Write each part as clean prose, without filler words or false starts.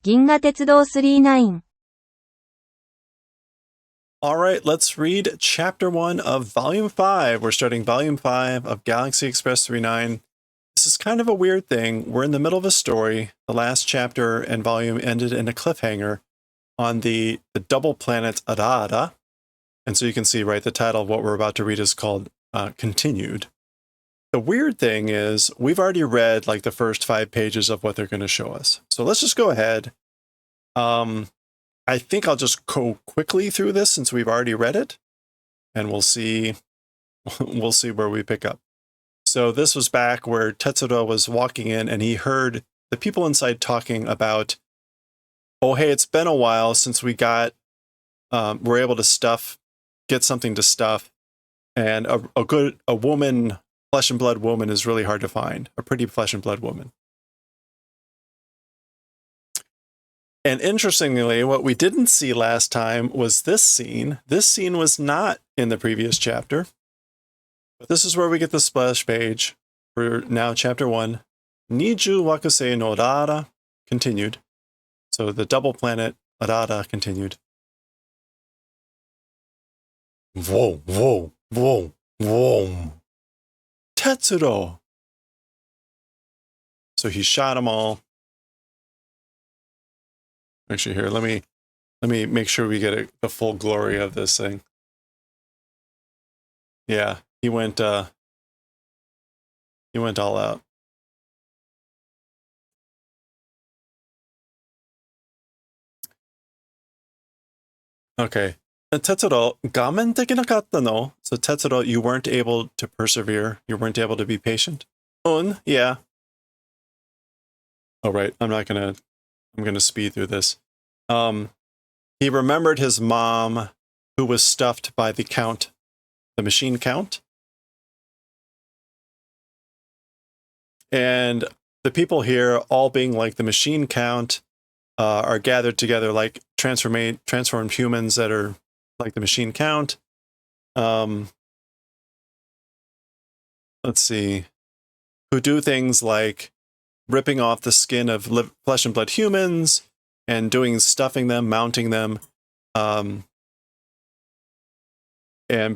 銀河鉄道39 All right, let's read Chapter 1 of Volume 5. We're starting Volume 5 of Galaxy Express 39. This is kind of a weird thing. We're in the middle of a story. The last chapter and volume ended in a cliffhanger on the double planet Arada. And so you can see, right, the title of what we're about to read is called Continued. The weird thing is we've already read like the first 5 pages of what they're going to show us. So let's just go ahead. I think I'll just go quickly through this since we've already read it, and we'll see where we pick up. So this was back where Tetsuro was walking in and he heard the people inside talking about, oh, hey, it's been a while since we got, we're able to get something to stuff. And a woman, flesh and blood woman is really hard to find, a pretty flesh and blood woman. And interestingly, what we didn't see last time was this scene. This scene was not in the previous chapter. But this is where we get the splash page for now chapter 1. Niju Wakusei no Arada continued. So the double planet Arada continued. Whoa, whoa, whoa, whoa. Tetsuro! So he shot them all. Actually, here, let me make sure we get the full glory of this thing. Yeah, he went all out. Okay. Tetsuro, gamen dekinakatta no? So Tetsuro, you weren't able to persevere. You weren't able to be patient. Yeah. Oh, right. I'm gonna speed through this. He remembered his mom, who was stuffed by the machine count. And the people here, all being like the machine count, are gathered together like transformed humans that are like the machine count. Let's see. Who do things like ripping off the skin of flesh and blood humans and stuffing them, mounting them. And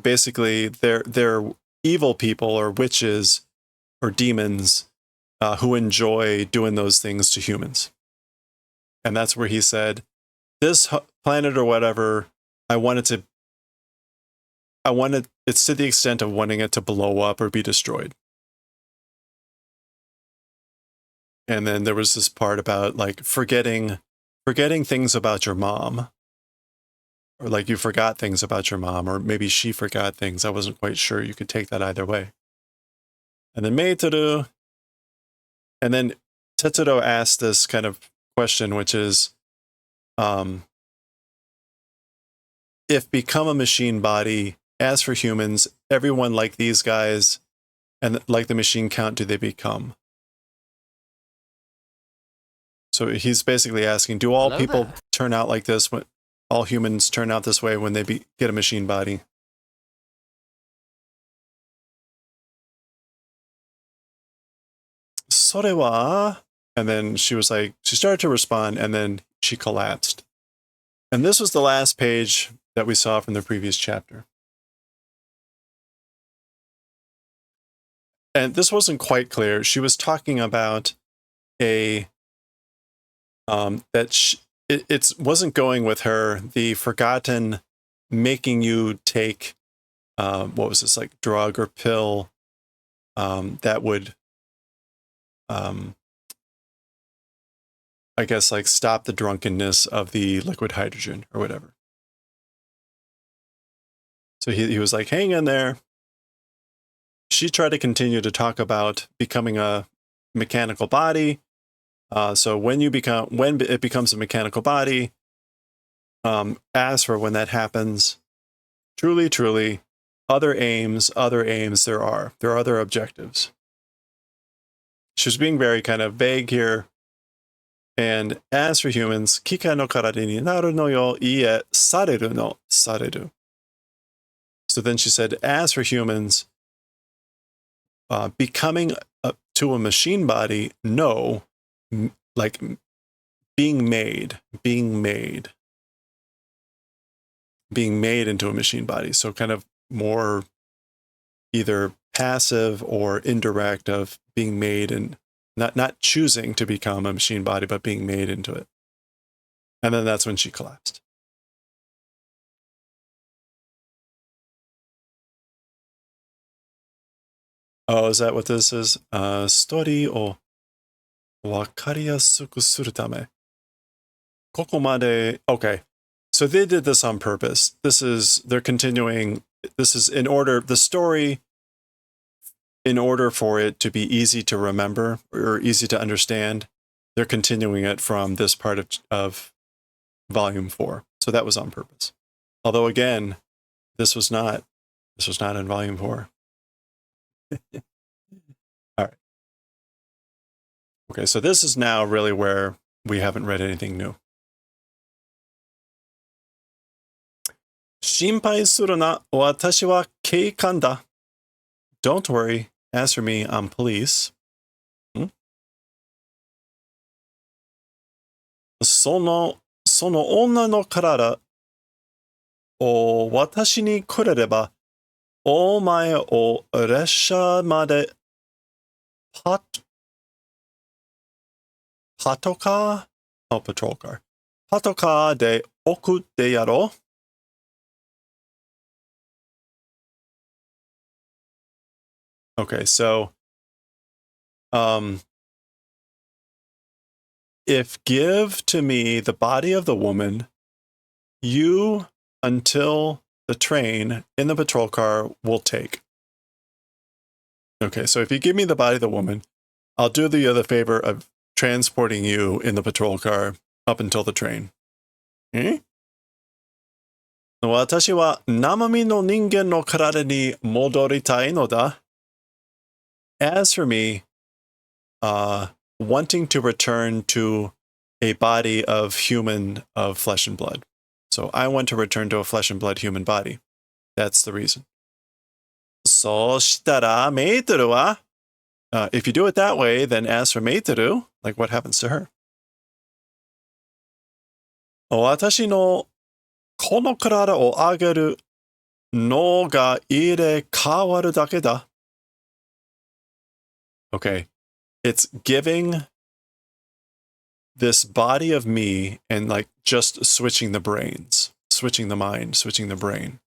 basically they're evil people or witches or demons who enjoy doing those things to humans. And that's where he said, this planet or whatever, it's to the extent of wanting it to blow up or be destroyed. And then there was this part about like forgetting things about your mom. Or like you forgot things about your mom, or maybe she forgot things. I wasn't quite sure. You could take that either way. And then Meitoru. And then Tetsuro asked this kind of question, which is, if become a machine body, as for humans, everyone like these guys and like the machine count, do they become? So he's basically asking, do all people turn out like this? All humans turn out this way when they get a machine body? Sorewa. And then she started to respond, and then she collapsed. And this was the last page that we saw from the previous chapter. And this wasn't quite clear. She was talking about it wasn't going with her, the forgotten making you take, what was this, like drug or pill that would, I guess, like stop the drunkenness of the liquid hydrogen or whatever. So he was like, hang in there. She tried to continue to talk about becoming a mechanical body. So when it becomes a mechanical body, as for when that happens, truly, other aims there are other objectives. She was being very kind of vague here. And as for humans, kika no karade ni naru no yo ie sareru no sareru. So then she said, as for humans, becoming to a machine body, no, like being made into a machine body. So kind of more either passive or indirect of being made and not choosing to become a machine body, but being made into it. And then that's when she collapsed. Oh, is that what this is? Story o wakariyasu suru tame. Koko made. Okay. So they did this on purpose. They're continuing. This is the story, in order for it to be easy to remember or easy to understand, they're continuing it from this part of volume 4. So that was on purpose. Although again, this was not in volume 4. All right. Okay, so this is now really where we haven't read anything new. 心配するな、私は警官だ. Don't worry, as for me, I'm police. その女の体を私にくれれば、お前を列車までパトカー patrol car パトカーで送ってやろう。Okay, so if give to me the body of the woman, you until the train in the patrol car will take. Okay, so if you give me the body of the woman, I'll do the other favor of transporting you in the patrol car up until the train. 私は生身の人間の体に戻りたいのだ。As for me, wanting to return to a body of flesh and blood. So I want to return to a flesh and blood human body. That's the reason. そうしたらメートルは if you do it that way, then as for Meiteru, like what happens to her? 私のこの体をあげるのが入れ替わるだけだ。Okay, it's giving this body of me and like just switching the brains, switching the mind, switching the brain.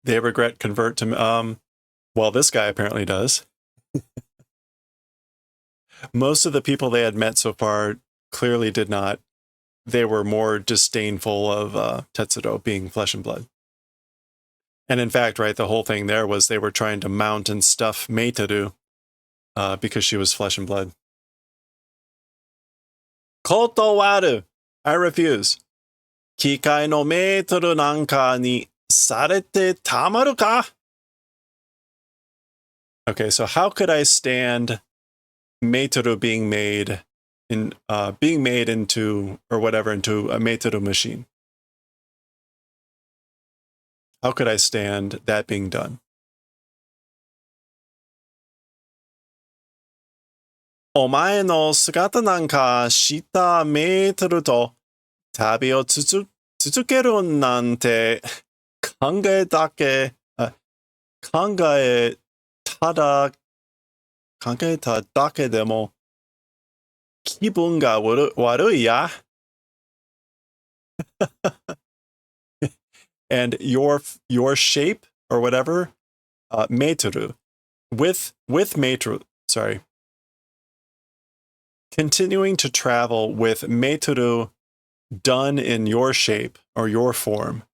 They regret convert to, well, this guy apparently does. Most of the people they had met so far clearly did not. They were more disdainful of Tetsuro being flesh and blood. And in fact, right, the whole thing there was they were trying to mount and stuff Meiteru because she was flesh and blood. Kotowaru! I refuse. Kikai no Meiteru nanka ni sarete tamaru ka? Okay, so how could I stand Meiteru being made into or whatever into a Meiteru machine? How could I stand that being done? お前の姿なんかしたメートルと旅を続けるなんて考えただけでも気分が悪いや。And your shape or whatever, Meiteru, with Meiteru, sorry, continuing to travel with Meiteru done in your shape or your form.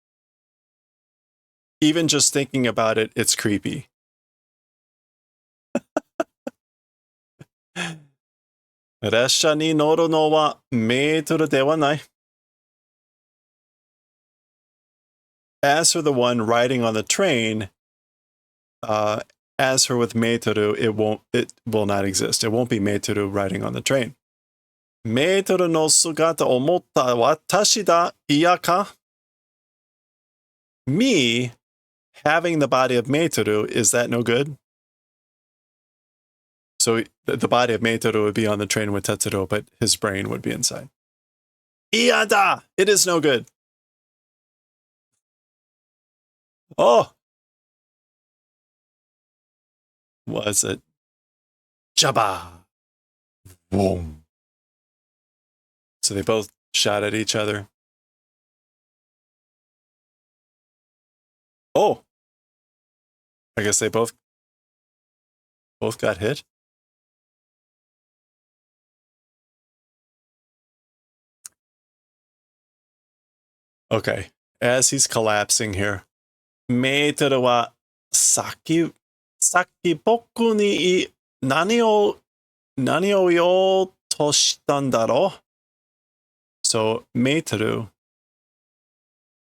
Even just thinking about it, it's creepy. Resha ni noru no wa Meiteru de wa nai. As for the one riding on the train, as for with Meiteru, it will not exist. It won't be Meiteru riding on the train. Meiteru no sugata o motta watashi da iya ka? Me having the body of Meitoru, is that no good? So the body of Meitoru would be on the train with Tetsuro, but his brain would be inside. Iyada! It is no good. Oh! Was it? Jabba! Boom. So they both shot at each other. Oh! I guess they both got hit. Okay. As he's collapsing here, Meitoru wa saki boku ni nani o yo to shitan daro? So Meitoru,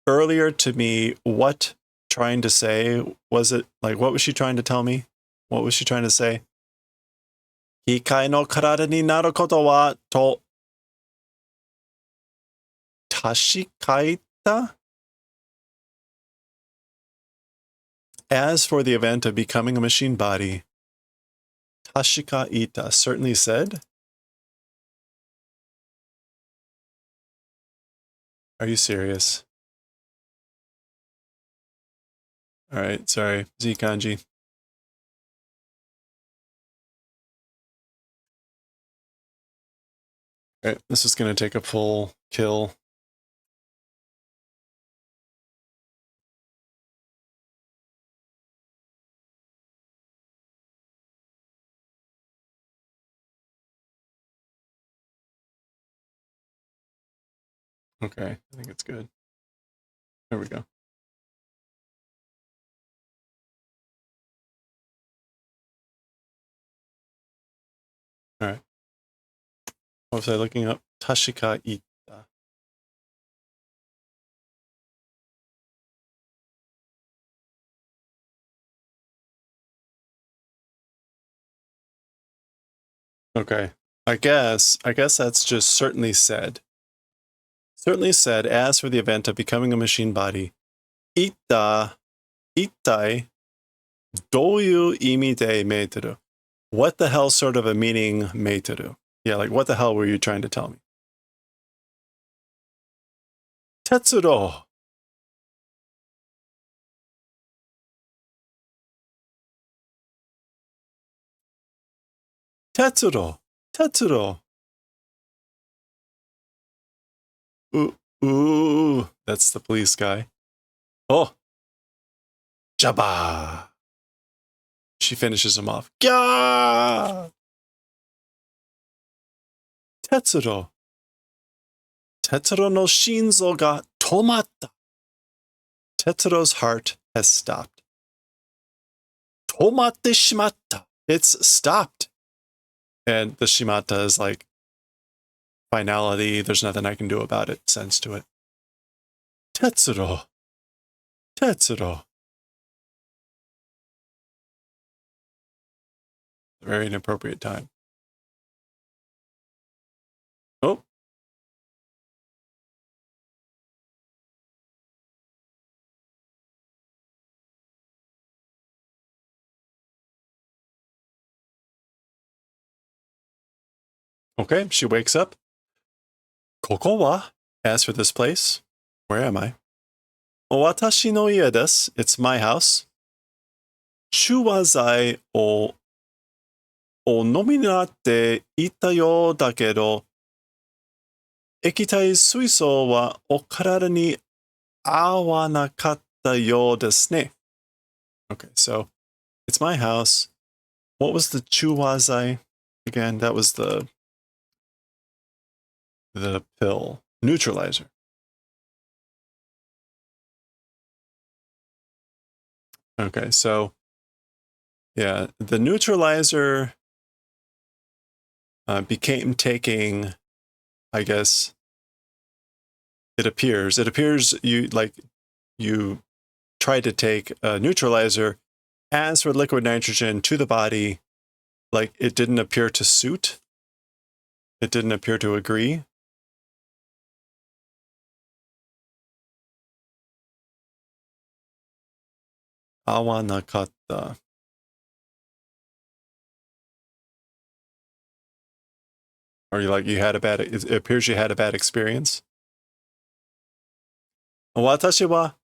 earlier to me, what trying to say? Was it like, what was she trying to tell me? What was she trying to say? Hikai no karada ni naru koto wa to tashikaita? As for the event of becoming a machine body, tashikaita certainly said. Are you serious? All right, sorry, Z kanji. All right, this is going to take a full kill. Okay, I think it's good. There we go. All right. What was I looking up? Tashika ita. Okay. I guess that's just certainly said. Certainly said, as for the event of becoming a machine body, itai, doyu imi de meiteru? What the hell sort of a meaning meiteru? Yeah, like what the hell were you trying to tell me? Tetsuro. Tetsuro. Tetsuro. Ooh, that's the police guy. Oh. Jabba. She finishes him off. Gah! Tetsuro. Tetsuro no shinzo ga tomatta. Tetsuro's heart has stopped. Tomatte shimatta. It's stopped. And the shimatta is like finality. There's nothing I can do about it. Sense to it. Tetsuro. Tetsuro. Very inappropriate time. Oh. Okay, she wakes up. Koko wa? As for this place, where am I? Watashi no ie desu. It's my house. Shuwazai o nomi ni natte itta you dakedo, ekitai suiso wa o karada ni awanakatta you desu ne. Okay, so it's my house. What was the chuwazai again? That was the pill neutralizer. Okay, so yeah, the neutralizer became taking, I guess, it appears you tried to take a neutralizer. As for liquid nitrogen to the body, like it didn't appear to suit. It didn't appear to agree. 合わなかった。Or it appears you had a bad experience? 私は、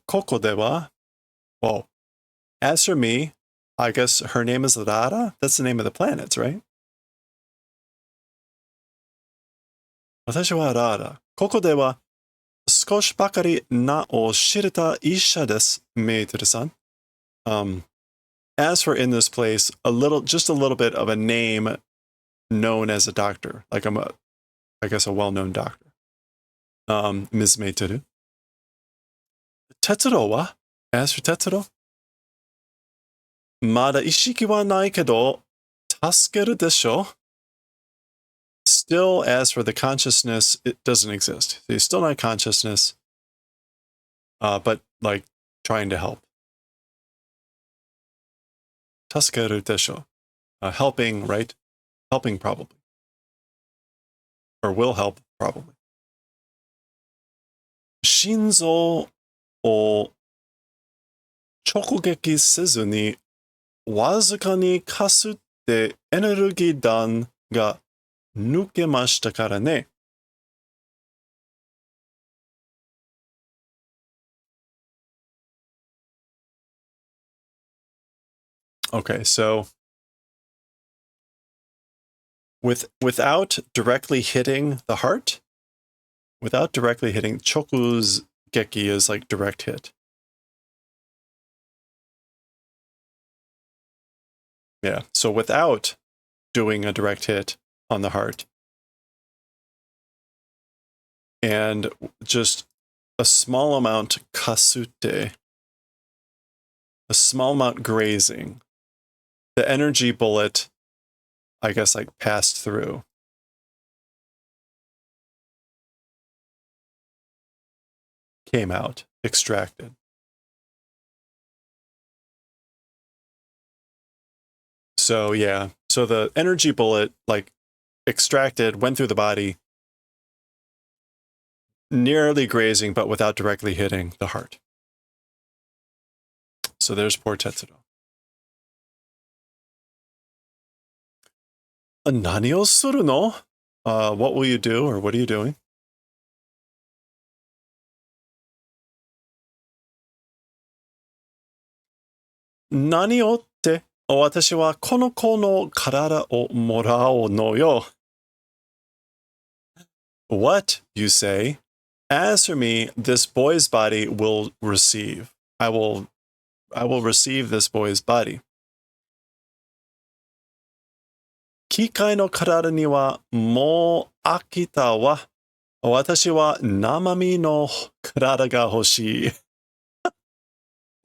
ここでは、well, as for me, I guess her name is Rara? That's the name of the planets, right? 私はララ。ここでは少しばかり名を知れた医者です、メイトルさん。As for in this place, just a little bit of a name known as a doctor. Like I guess a well-known doctor. Ms. Meitoru. Tetsuro wa? As for Tetsuro? まだ意識はないけど、助けるでしょ? Still, as for the consciousness, it doesn't exist. He's still not consciousness, but like trying to help. 助けるでしょ? Helping, right? Helping probably. Or will help probably. 心臓を直撃せずにわずかにかすってエネルギー弾が抜けましたからね。Okay, so without directly hitting the heart, without directly hitting, chokuzgeki is like direct hit. Yeah, so without doing a direct hit on the heart, and just a small amount kasute, a small amount grazing, the energy bullet, I guess, like passed through. Came out, extracted. So yeah, so the energy bullet like extracted, went through the body, nearly grazing, but without directly hitting the heart. So there's poor Tetsuro. Nani o suru no? What will you do, or what are you doing? Nani o te? 私はこの子の体をもらおうのよ。What, you say? As for me, this boy's body will receive. I will receive this boy's body. 機械の体にはもう飽きたわ。私は生身の体が欲しい。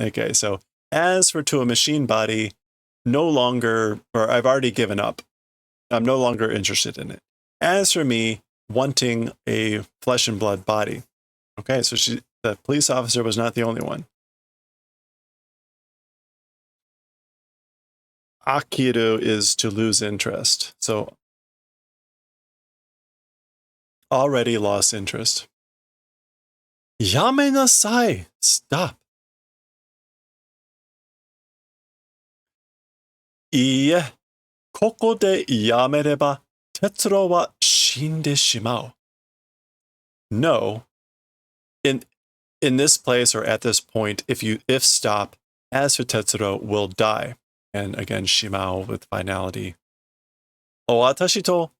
Okay, so as for to a machine body, no longer, or I've already given up. I'm no longer interested in it. As for me, wanting a flesh and blood body. Okay, so the police officer was not the only one. Akiru is to lose interest. So already lost interest. Yamenasai. Stop. いいえ、ここでやめれば、哲郎は死んでしまう。No. In this place or at this point, if stop, as for Tetsuro will die. And again, shimao with finality. 私と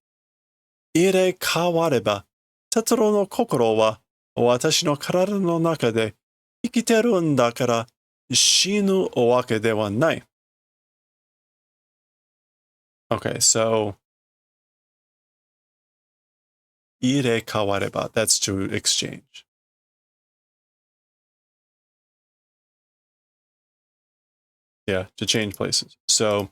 入れ替われば、哲郎の心は私の体の中で生きてるんだから死ぬわけではない。Okay, so 入れ替われば, that's to exchange. Yeah, to change places. So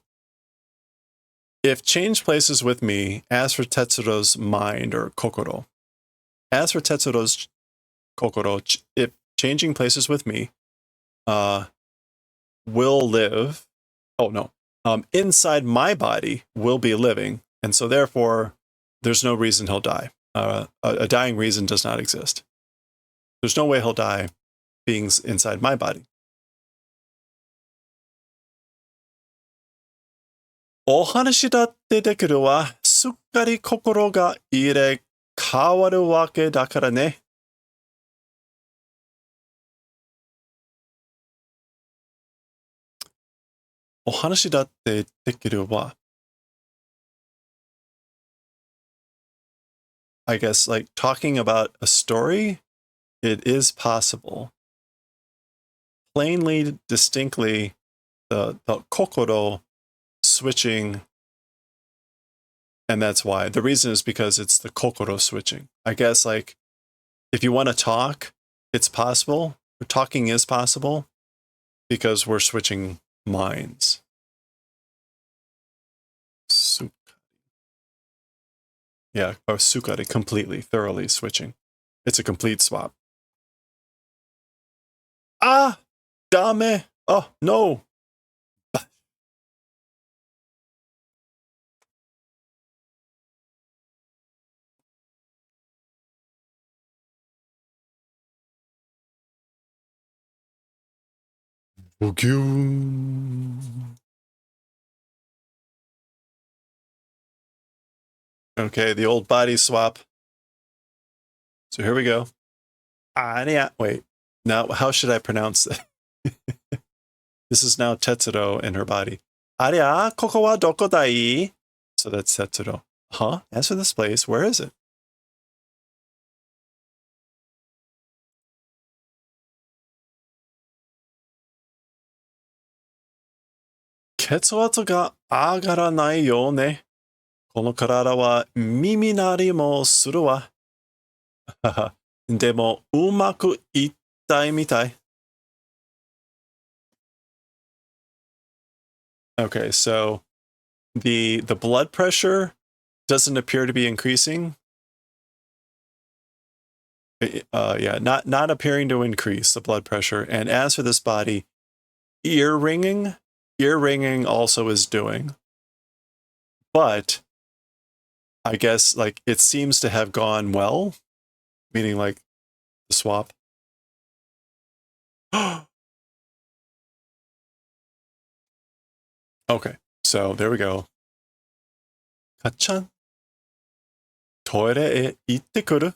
if change places with me, as for Tetsuro's mind or kokoro, as for Tetsuro's kokoro, if changing places with me, will live. Oh no, inside my body will be living, and so therefore, there's no reason he'll die. A dying reason does not exist. There's no way he'll die beings inside my body. お話だってできるわ。すっかり心が入れ変わるわけだからね。お話だってできるわ。I guess like talking about a story, it is possible. Plainly, distinctly, the kokoro switching, and that's why. The reason is because it's the kokoro switching. I guess like if you want to talk, it's possible. Talking is possible because we're switching minds. Yeah, or sukari, completely, thoroughly switching. It's a complete swap. Ah, dame. Oh, no. Okay, the old body swap. So here we go. Anya. Wait. Now, how should I pronounce it? This is now Tetsuro in her body. Aria, koko wa doko dai? So that's Tetsuro. Huh? As for this place, where is it? Ketsuatsu ga agaranai yo ne. この体は耳鳴りもするわ。でも、うまくいったいみたい。Okay, so the blood pressure doesn't appear to be increasing. Yeah, not appearing to increase the blood pressure. And as for this body, ear ringing also is doing. But I guess like it seems to have gone well, meaning like the swap. Okay, so there we go. Kachan. Toire e itte kuru.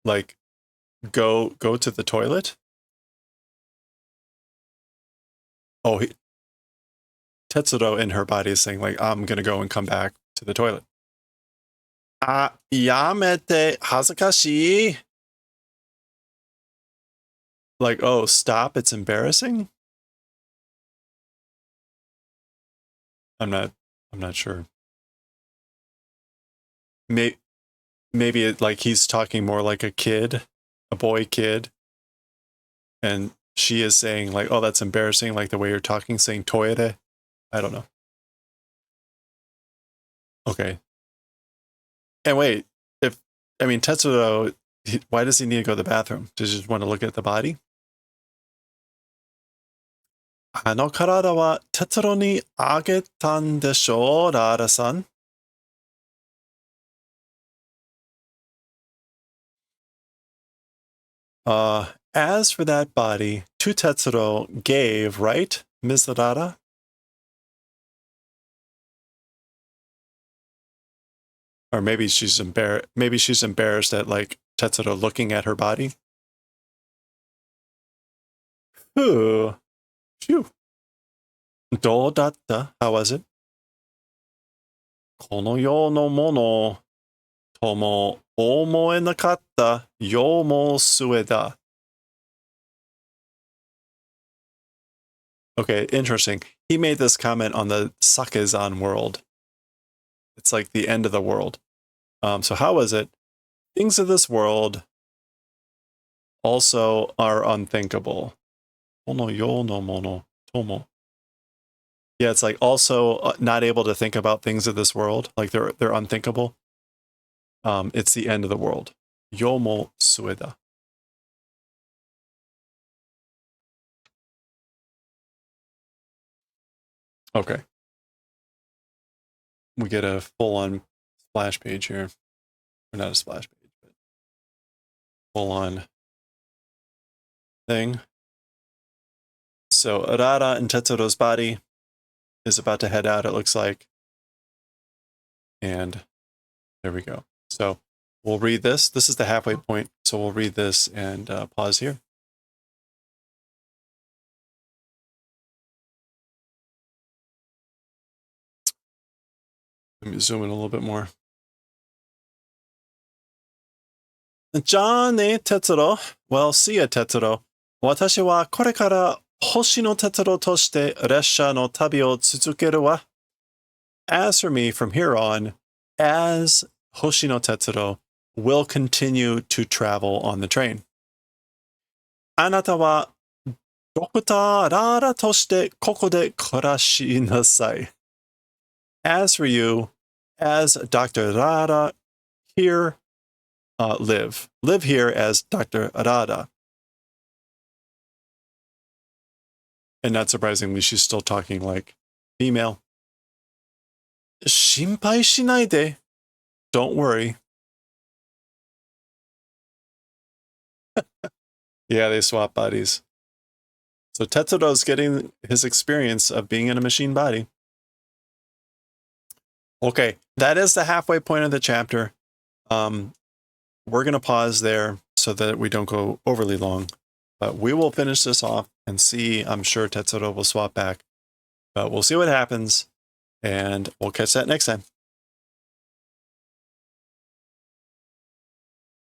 Like go to the toilet. Oh, Tetsuro in her body is saying like, I'm gonna go and come back to the toilet. Ah, yamete hazakashi. Like, oh, stop, it's embarrassing? I'm not sure. Maybe it like he's talking more like a kid, a boy kid. And she is saying like, oh, that's embarrassing, like the way you're talking, saying toire. I don't know. Okay. And wait, Tetsuro, why does he need to go to the bathroom? Does he just want to look at the body? あの体は鉄路にあげたんでしょう、ラーラさん。As for that body, to Tetsuro gave, right, Ms. Rara? Or maybe she's embarrassed at like Tetsuro looking at her body. Ooh. Phew. どうだった? How was it? この世のものとも思えなかった世も末だ. Okay, interesting. He made this comment on the Sakezan world. It's like the end of the world. So how was it? Things of this world also are unthinkable. Kono yo no mono tomo. Yeah, it's like also not able to think about things of this world. Like they're unthinkable. It's the end of the world. Yomo sueda. Okay. We get a full-on splash page here. Or not a splash page, but full-on thing. So Arara and Tetsuro's body is about to head out, it looks like. And there we go. So we'll read this. This is the halfway point. So we'll read this and pause here. Let me zoom in a little bit more. じゃあね、哲郎。Well, see ya, 哲郎。私はこれから星の哲郎として列車の旅を続けるわ。As for me, from here on, as Hoshino Tetsuro will continue to travel on the train. あなたはドクターラーラとしてここで暮らしなさい。As for you, as Dr. Rara, here, live. Live here as Dr. Rara. And not surprisingly, she's still talking like female. 心配しないで. Don't worry. Yeah, they swap bodies. So Tetsuro's getting his experience of being in a machine body. Okay, that is the halfway point of the chapter. We're going to pause there so that we don't go overly long. But we will finish this off and see. I'm sure Tetsuro will swap back. But we'll see what happens. And we'll catch that next time.